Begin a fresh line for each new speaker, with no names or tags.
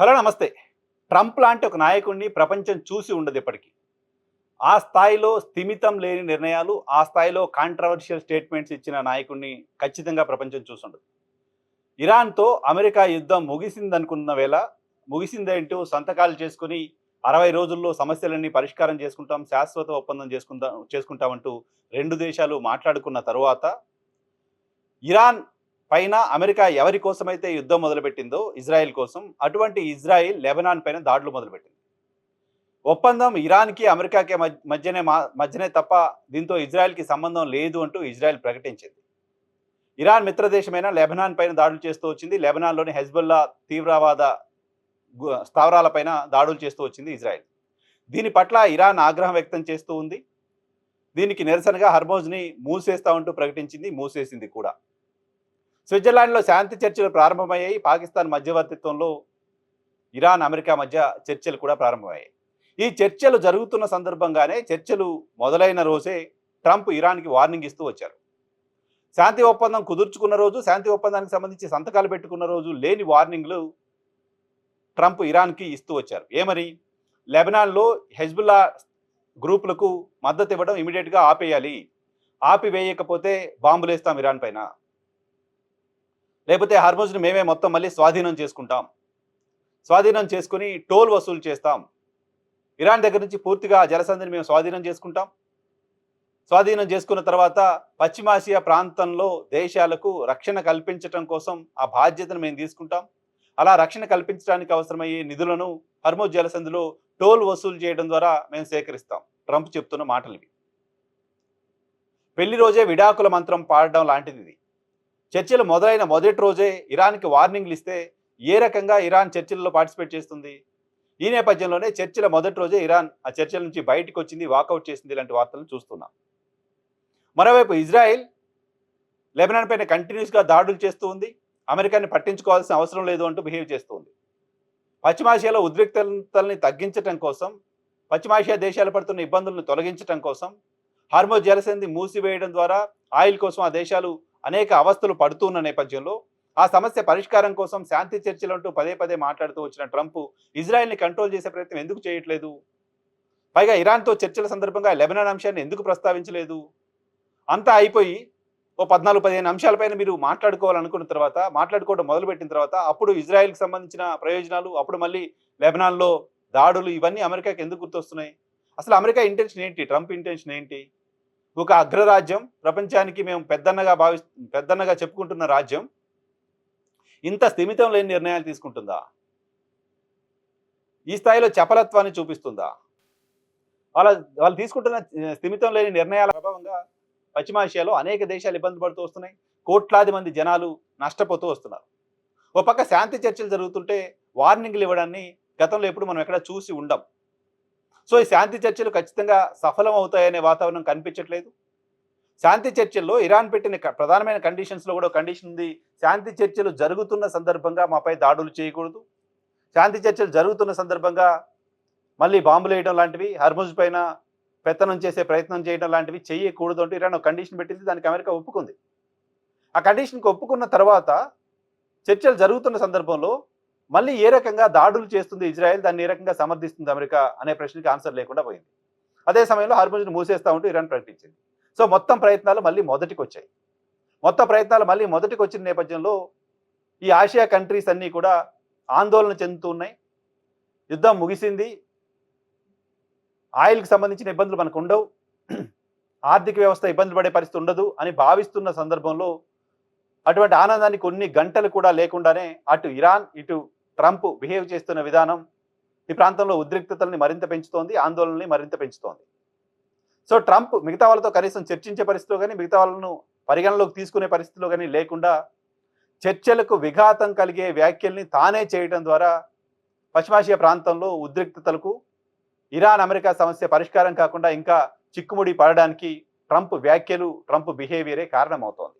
Hello నమస్తే. Trump లాంటి ఒక నాయకుడిని ప్రపంచం చూసి ఉండదు ఇప్పటికి. ఆ స్థాయిలో స్థిమితం లేని నిర్ణయాలు, ఆ స్థాయిలో కాంట్రోవర్షియల్ స్టేట్మెంట్స్ ఇచ్చిన నాయకుడిని ఖచ్చితంగా ప్రపంచం చూసుండదు. ఇరాన్‌తో అమెరికా యుద్ధం ముగిసిందనుకున్న వేళ, ముగిసిందేంటో సంతకాలు చేసుకొని 60 రోజుల్లో సమస్యలన్నీ పరిష్కారం చేసుకుంటాం, శాశ్వత ఒప్పందం చేసుకుంటామంటూ 2 దేశాలు మాట్లాడుకున్న తరువాత ఇరాన్ పైన అమెరికా ఎవరి కోసమైతే యుద్ధం మొదలుపెట్టిందో ఇజ్రాయెల్ కోసం, అటువంటి ఇజ్రాయెల్ లెబనాన్ పైన దాడులు మొదలుపెట్టింది. ఒప్పందం ఇరాన్‌కి, అమెరికాకి మధ్యనే తప్ప దీంతో ఇజ్రాయెల్‌కి సంబంధం లేదు అంటూ ఇజ్రాయెల్ ప్రకటించింది. ఇరాన్ మిత్రదేశమైన లెబనాన్ పైన దాడులు చేస్తూ వచ్చింది. లెబనాన్‌లోని హెజ్బుల్లా తీవ్రవాద స్థావరాలపైన దాడులు చేస్తూ వచ్చింది ఇజ్రాయెల్. దీని పట్ల ఇరాన్ ఆగ్రహం వ్యక్తం చేస్తూ ఉంది. దీనికి నిరసనగా హర్మోజ్‌ని మూసేస్తామంటూ ప్రకటించింది, మూసేసింది కూడా. స్విట్జర్లాండ్‌లో శాంతి చర్చలు ప్రారంభమయ్యాయి. పాకిస్తాన్ మధ్యవర్తిత్వంలో ఇరాన్, అమెరికా మధ్య చర్చలు కూడా ప్రారంభమయ్యాయి. ఈ చర్చలు జరుగుతున్న సందర్భంగానే, చర్చలు మొదలైన రోజే ట్రంప్ ఇరాన్‌కి వార్నింగ్ ఇస్తూ వచ్చారు. శాంతి ఒప్పందం కుదుర్చుకున్న రోజు, శాంతి ఒప్పందానికి సంబంధించి సంతకాలు పెట్టుకున్న రోజు లేని వార్నింగ్‌లు ట్రంప్ ఇరాన్‌కి ఇస్తూ వచ్చారు. ఏమని? లెబనాన్‌లో హెజ్బుల్లా గ్రూపులకు మద్దతు ఇవ్వడం ఇమ్మీడియేట్‌గా ఆపేయాలి. ఆపివేయకపోతే బాంబులేస్తాం ఇరాన్ పైన. లేకపోతే హార్మోజ్‌ని మేమే మొత్తం మళ్ళీ స్వాధీనం చేసుకుంటాం. స్వాధీనం చేసుకుని టోల్ వసూలు చేస్తాం. ఇరాన్ దగ్గర నుంచి పూర్తిగా జలసంధిని మేము స్వాధీనం చేసుకుంటాం. స్వాధీనం చేసుకున్న తర్వాత పశ్చిమాసియా ప్రాంతంలో దేశాలకు రక్షణ కల్పించడం కోసం ఆ బాధ్యతను మేము తీసుకుంటాం. అలా రక్షణ కల్పించడానికి అవసరమయ్యే నిధులను హర్మోజ్ జలసంధిలో టోల్ వసూలు చేయడం ద్వారా మేము సేకరిస్తాం. ట్రంప్ చెప్తున్న మాటలు ఇవి. పెళ్లి రోజే విడాకుల మంత్రం పాడడం లాంటిది ఇది. చర్చలు మొదలైన మొదటి రోజే ఇరాన్కి వార్నింగ్లు ఇస్తే ఏ రకంగా ఇరాన్ చర్చల్లో పార్టిసిపేట్ చేస్తుంది? ఈ నేపథ్యంలోనే చర్చల మొదటి రోజే ఇరాన్ ఆ చర్చల నుంచి బయటకు వచ్చింది, వాకౌట్ చేసింది. ఇలాంటి వార్తలను చూస్తున్నాం. మరోవైపు ఇజ్రాయెల్ లెబనాన్ పైన కంటిన్యూస్గా దాడులు చేస్తూ ఉంది. అమెరికాని పట్టించుకోవాల్సిన అవసరం లేదు అంటూ బిహేవ్ చేస్తూ ఉంది. పశ్చిమాసియాలో ఉద్రిక్తతల్ని తగ్గించడం కోసం, పశ్చిమాసియా దేశాలు పడుతున్న ఇబ్బందులను తొలగించడం కోసం హార్మోజ్ జలసంధి మూసివేయడం ద్వారా ఆయిల్ కోసం ఆ దేశాలు అనేక అవస్థలు పడుతున్న నేపథ్యంలో ఆ సమస్య పరిష్కారం కోసం శాంతి చర్చలు అంటూ పదే పదే మాట్లాడుతూ వచ్చిన ట్రంప్ ఇజ్రాయెల్ని కంట్రోల్ చేసే ప్రయత్నం ఎందుకు చేయట్లేదు? పైగా ఇరాన్తో చర్చల సందర్భంగా లెబనాన్ అంశాన్ని ఎందుకు ప్రస్తావించలేదు? అంతా అయిపోయి ఓ 14-15 అంశాలపైన మీరు మాట్లాడుకోవాలనుకున్న తర్వాత, మాట్లాడుకోవడం మొదలుపెట్టిన తర్వాత అప్పుడు ఇజ్రాయెల్కి సంబంధించిన ప్రయోజనాలు, అప్పుడు మళ్ళీ లెబనాన్లో దాడులు, ఇవన్నీ అమెరికాకి ఎందుకు గుర్తొస్తున్నాయి? అసలు అమెరికా ఇంటెన్షన్ ఏంటి? ట్రంప్ ఇంటెన్షన్ ఏంటి? ఒక అగ్రరాజ్యం, ప్రపంచానికి మేము పెద్దన్నగా చెప్పుకుంటున్న రాజ్యం ఇంత స్థిమితం లేని నిర్ణయాలు తీసుకుంటుందా? ఈ స్థాయిలో చపలత్వాన్ని చూపిస్తుందా? వాళ్ళు తీసుకుంటున్న స్థిమితం లేని నిర్ణయాల ప్రభావంగా పశ్చిమాసియాలో అనేక దేశాలు ఇబ్బంది పడుతూ వస్తున్నాయి. కోట్లాది మంది జనాలు నష్టపోతూ వస్తున్నారు. ఒక పక్క శాంతి చర్చలు జరుగుతుంటే వార్నింగ్లు ఇవ్వడాన్ని గతంలో ఎప్పుడు మనం ఎక్కడ చూసి ఉండం. సో ఈ శాంతి చర్చలు ఖచ్చితంగా సఫలం అవుతాయనే వాతావరణం కనిపించట్లేదు. శాంతి చర్చల్లో ఇరాన్ పెట్టిన ప్రధానమైన కండిషన్స్లో కూడా కండిషన్ ఉంది. శాంతి చర్చలు జరుగుతున్న సందర్భంగా మాపై దాడులు చేయకూడదు. శాంతి చర్చలు జరుగుతున్న సందర్భంగా మళ్ళీ బాంబులు వేయడం లాంటివి, హర్ముజ్ పైన పెత్తనం చేసే ప్రయత్నం చేయడం లాంటివి చేయకూడదు అంటూ ఇరాన్ ఒక కండిషన్ పెట్టింది. దానికి అమెరికా ఒప్పుకుంది. ఆ కండిషన్కి ఒప్పుకున్న తర్వాత చర్చలు జరుగుతున్న సందర్భంలో మళ్ళీ ఏ రకంగా దాడులు చేస్తుంది ఇజ్రాయెల్, దాన్ని ఏ రకంగా సమర్థిస్తుంది అమెరికా అనే ప్రశ్నకి ఆన్సర్ లేకుండా పోయింది. అదే సమయంలో హర్ముజ్ని మూసేస్తా ఉంటూ ఇరాన్ ప్రకటించింది. సో మొత్తం ప్రయత్నాలు మళ్ళీ మొదటికి వచ్చాయి. వచ్చిన నేపథ్యంలో ఈ ఆసియా కంట్రీస్ అన్నీ కూడా ఆందోళన చెందుతూ ఉన్నాయి. యుద్ధం ముగిసింది, ఆయిల్కి సంబంధించిన ఇబ్బందులు మనకు ఉండవు, ఆర్థిక వ్యవస్థ ఇబ్బందులు పడే పరిస్థితి ఉండదు అని భావిస్తున్న సందర్భంలో అటువంటి ఆనందాన్ని కొన్ని గంటలు కూడా లేకుండానే అటు ఇరాన్, ఇటు ట్రంప్ బిహేవ్ చేస్తున్న విధానం ఈ ప్రాంతంలో ఉద్రిక్తతల్ని మరింత పెంచుతోంది, ఆందోళనని మరింత పెంచుతోంది. సో ట్రంప్ మిగతా వాళ్ళతో కనీసం చర్చించే పరిస్థితిలో కానీ, మిగతా వాళ్ళను పరిగణలోకి తీసుకునే పరిస్థితిలో కానీ లేకుండా చర్చలకు విఘాతం కలిగే వ్యాఖ్యల్ని తానే చేయడం ద్వారా పశ్చిమాసియా ప్రాంతంలో ఉద్రిక్తతలకు, ఇరాన్ అమెరికా సమస్య పరిష్కారం కాకుండా ఇంకా చిక్కుముడి పడడానికి ట్రంప్ వ్యాఖ్యలు, ట్రంప్ బిహేవియరే కారణమవుతోంది.